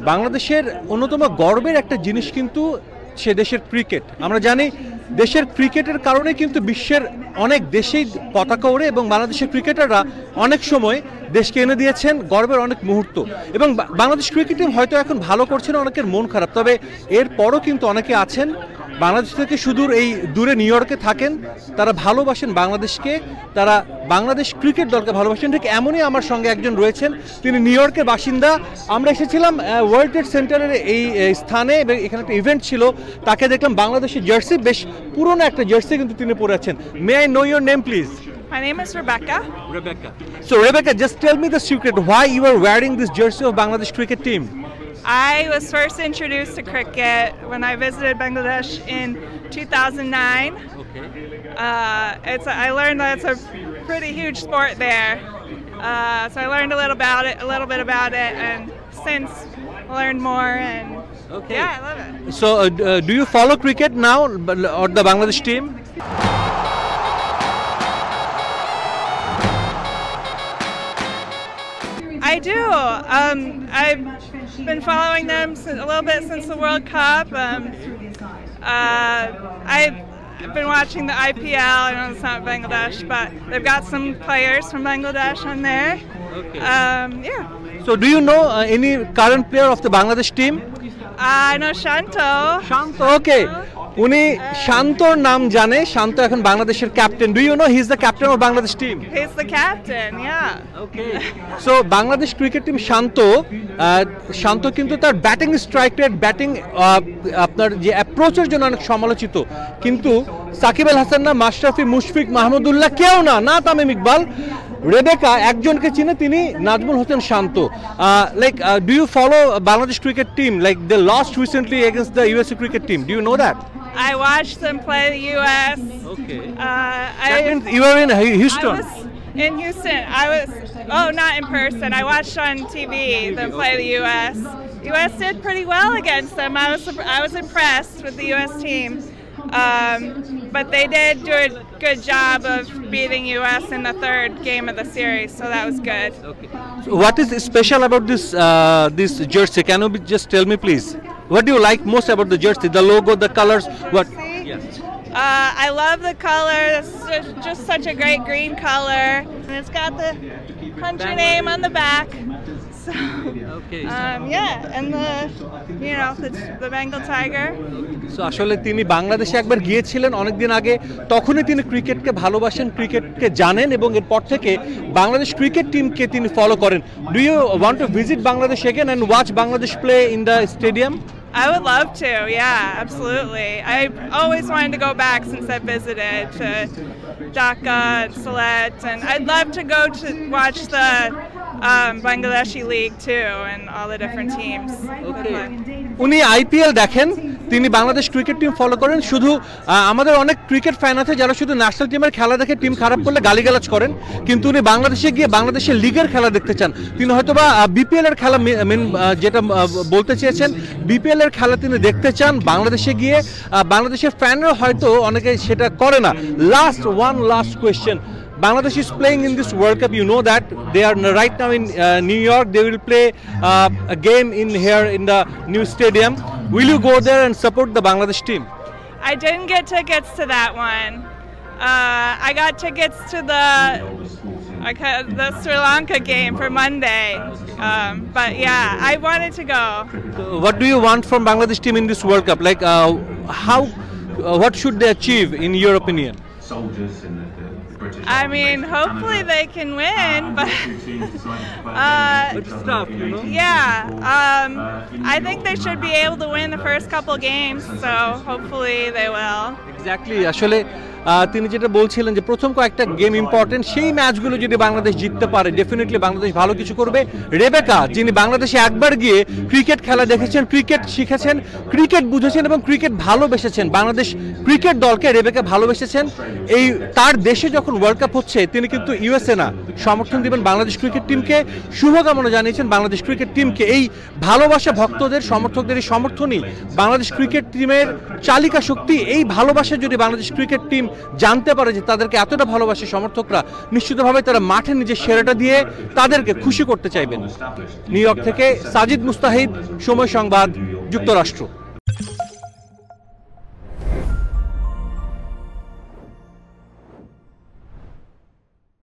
বাংলাদেশের অন্যতম গর্বের একটা জিনিস কিন্তু সে দেশের ক্রিকেট। আমরা জানি দেশের ক্রিকেটের কারণে কিন্তু বিশ্বের অনেক দেশেই পতাকা ওড়ে এবং বাংলাদেশের ক্রিকেটাররা অনেক সময় দেশকে এনে দিয়েছেন গর্বের অনেক মুহূর্ত। এবং বাংলাদেশ ক্রিকেট টিম হয়তো এখন ভালো করছে না, অনেকের মন খারাপ, তবে এরপরও কিন্তু অনেকে আছেন বাংলাদেশ থেকে সুদূর এই দূরে নিউ ইয়র্কে থাকেন, তারা ভালোবাসেন বাংলাদেশকে, তারা বাংলাদেশ ক্রিকেট দলকে ভালোবাসেন। ঠিক এমনই আমার সঙ্গে একজন রয়েছেন, তিনি নিউ ইয়র্কের বাসিন্দা। আমরা এসেছিলাম ওয়ার্ল্ড ট্রেড সেন্টারের এই স্থানে এবং এখানে একটা ইভেন্ট ছিল, তাকে দেখলাম বাংলাদেশের জার্সি, বেশ পুরনো একটা জার্সি কিন্তু তিনি পরে আছেন। May I know your name please? My name is Rebecca. Rebecca. So Rebecca, just tell me the secret why you are wearing this jersey of Bangladesh cricket team. I was first introduced to cricket when I visited Bangladesh in 2009. Okay. I learned that it's a pretty huge sport there. So I learned a little bit about it, and since learned more. And okay. Yeah, I love it. So do you follow cricket now or the Bangladesh team? I do. I've been following them a little bit since the World Cup. I've been watching the IPL. I know it's not Bangladesh, but they've got some players from Bangladesh on there. Okay. Yeah. So do you know any current player of the Bangladesh team? I know Shanto. Shanto, okay. উনি শান্তর নাম জানে, শান্ত এখন বাংলাদেশের captain. Do you know he is the captain of Bangladesh team? He's the captain, yeah. Okay. So Bangladesh cricket team Shanto কিন্তু তার batting strike rate, batting আপনার যে অ্যাপ্রোচের জন্য অনেক সমালোচিত, কিন্তু সাকিব আল হাসান না, মাশরাফি, মুশফিক, মাহমুদুল্লাহ কেউ না তামিম ইকবাল, রেবেকা একজনকে চিনে, তিনি Najmul Hossain Shanto. Like do you follow Bangladesh cricket team? Like they lost recently against the USA cricket team, do you know that? I watched them play the U.S. Okay. That means you were in Houston. I was in Houston. Not in person. I watched on TV them play the U.S. U.S. did pretty well against them. I was impressed with the U.S. team. But they did do a good job of beating U.S. in the third game of the series, so that was good. Okay. So what is special about this jersey? Can you just tell me, please? What do you like most about the jersey? The logo, the colors, what? Yes. I love the color. It's just such a great green color, and it's got the country name on the back. So, okay. Yeah, and the Bengal tiger. So আসলে তিনি বাংলাদেশে একবার গিয়েছিলেন অনেকদিন আগে, তখনই তিনি ক্রিকেটকে ভালোবাসেন, ক্রিকেটকে জানেন এবং এরপর থেকে বাংলাদেশ ক্রিকেট টিমকে তিনি ফলো করেন। Do you want to visit Bangladesh again and watch Bangladesh play in the stadium? I would love to, yeah, absolutely. I've always wanted to go back since I visited to Dhaka and Sylhet, and I'd love to go to watch the Bangladeshi League too, and all the different teams. Okay. উনি IPL দেখেন, তিনি Bangladesh cricket team follow করেন। শুধু আমাদের অনেক cricket fan আছে যারা শুধু ন্যাশনাল টিমের খেলা দেখে টিম খারাপ করলে গালিগালাজ করেন, কিন্তু উনি বাংলাদেশে গিয়ে বাংলাদেশের লিগের খেলা দেখতে চান। তিনি হয়তোবা বিপিএল এর খেলা যেটা বলতে চেয়েছেন, বিপিএল এর খেলা তিনি দেখতে চান বাংলাদেশে গিয়ে। বাংলাদেশের ফ্যানরা হয়তো অনেকে সেটা করে না। Last question. Bangladesh is playing in this World Cup. You know that they are right now in New York. They will play a game here in the new stadium. Will you go there and support the Bangladesh team? I didn't get tickets to that one. I got tickets to the Sri Lanka game for Monday. But yeah, I wanted to go. So what do you want from Bangladesh team in this World Cup? Like what should they achieve in your opinion? I mean, hopefully they can win, but it's tough, you know? Yeah, I think they should be able to win the first couple games, so hopefully they will. Exactly. আসলে তিনি যেটা বলছিলেন যে প্রথম কয়েকটা game important, সেই ম্যাচগুলো যদি বাংলাদেশ জিততে পারে ডেফিনেটলি বাংলাদেশ ভালো কিছু করবে। রেবেকা, যিনি বাংলাদেশে একবার গিয়ে ক্রিকেট খেলা দেখেছেন, ক্রিকেট শিখেছেন, ক্রিকেট বুঝেছেন এবং ক্রিকেট ভালোবেসেছেন, বাংলাদেশ ক্রিকেট দলকে রেবেকা ভালোবেসেছেন। এই তার দেশে যখন ওয়ার্ল্ড কাপ হচ্ছে তিনি কিন্তু ইউএসএ না, সমর্থন দিবেন বাংলাদেশ ক্রিকেট টিমকে, শুভকামনা জানিয়েছেন বাংলাদেশ ক্রিকেট টিমকে। এই ভালোবাসা ভক্তদের, সমর্থকদের এই সমর্থনই বাংলাদেশ ক্রিকেট টিমের চালিকা শক্তি। এই ভালোবাসা যদি বাংলাদেশ ক্রিকেট টিম জানতে পারে যে তাদেরকে এতটা ভালোবাসে সমর্থকরা, নিশ্চিতভাবে তারা মাঠে নিজের সেরাটা দিয়ে তাদেরকে খুশি করতে চাইবেন। নিউ ইয়র্ক থেকে সাজিদ মুস্তাহিদ, সময় সংবাদ, যুক্তরাষ্ট্র।